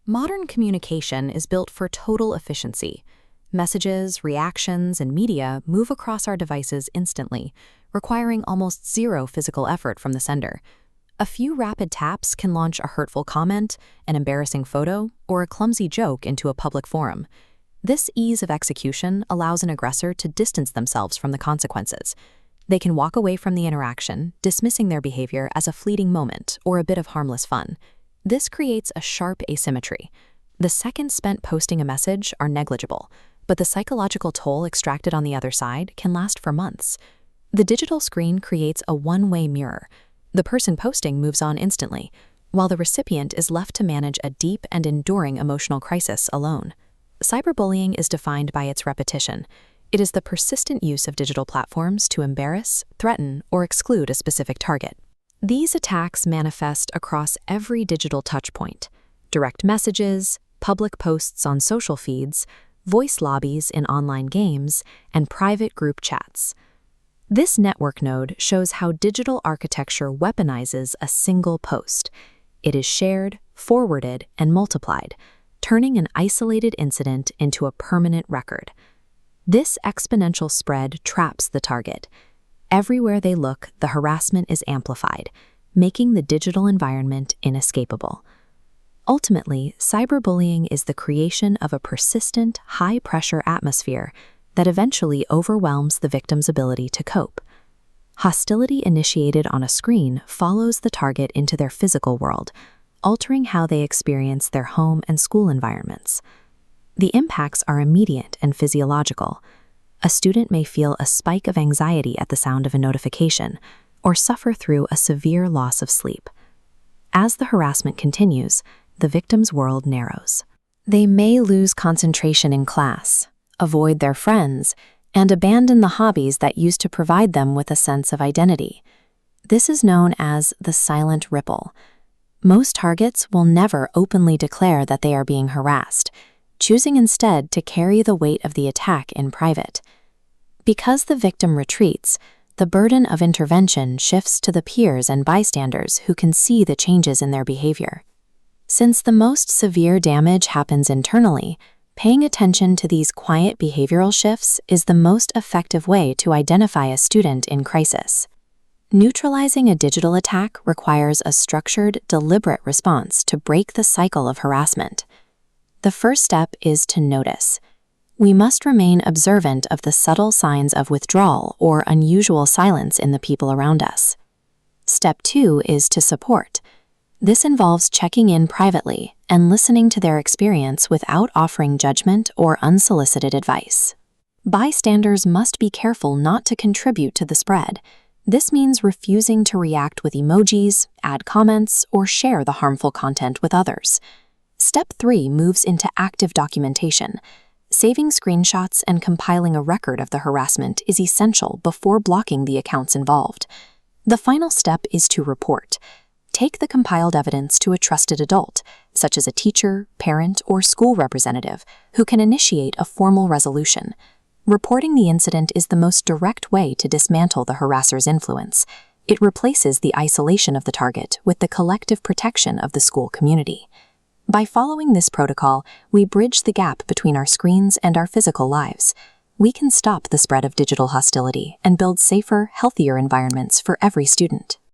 Modern communication is built for total efficiency. Messages, reactions, and media move across our devices instantly, requiring almost zero physical effort from the sender. A few rapid taps can launch a hurtful comment, an embarrassing photo, or a clumsy joke into a public forum. This ease of execution allows an aggressor to distance themselves from the consequences. They can walk away from the interaction, dismissing their behavior as a fleeting moment or a bit of harmless fun. This creates a sharp asymmetry. The seconds spent posting a message are negligible, but the psychological toll extracted on the other side can last for months. The digital screen creates a one-way mirror. The person posting moves on instantly, while the recipient is left to manage a deep and enduring emotional crisis alone. Cyberbullying is defined by its repetition. It is the persistent use of digital platforms to embarrass, threaten, or exclude a specific target. These attacks manifest across every digital touchpoint: direct messages, public posts on social feeds, voice lobbies in online games, and private group chats. This network node shows how digital architecture weaponizes a single post. It is shared, forwarded, and multiplied, turning an isolated incident into a permanent record. This exponential spread traps the target. Everywhere they look, the harassment is amplified, making the digital environment inescapable. Ultimately, cyberbullying is the creation of a persistent, high-pressure atmosphere that eventually overwhelms the victim's ability to cope. Hostility initiated on a screen follows the target into their physical world, altering how they experience their home and school environments. The impacts are immediate and physiological. A student may feel a spike of anxiety at the sound of a notification, or suffer through a severe loss of sleep. As the harassment continues, the victim's world narrows. They may lose concentration in class, avoid their friends, and abandon the hobbies that used to provide them with a sense of identity. This is known as the silent ripple. Most targets will never openly declare that they are being harassed, choosing instead to carry the weight of the attack in private. Because the victim retreats, the burden of intervention shifts to the peers and bystanders who can see the changes in their behavior. Since the most severe damage happens internally, paying attention to these quiet behavioral shifts is the most effective way to identify a student in crisis. Neutralizing a digital attack requires a structured, deliberate response to break the cycle of harassment. The first step is to notice. We must remain observant of the subtle signs of withdrawal or unusual silence in the people around us. Step 2 is to support. This involves checking in privately and listening to their experience without offering judgment or unsolicited advice. Bystanders must be careful not to contribute to the spread. This means refusing to react with emojis, add comments, or share the harmful content with others. Step 3 moves into active documentation. Saving screenshots and compiling a record of the harassment is essential before blocking the accounts involved. The final step is to report. Take the compiled evidence to a trusted adult, such as a teacher, parent, or school representative, who can initiate a formal resolution. Reporting the incident is the most direct way to dismantle the harasser's influence. It replaces the isolation of the target with the collective protection of the school community. By following this protocol, we bridge the gap between our screens and our physical lives. We can stop the spread of digital hostility and build safer, healthier environments for every student.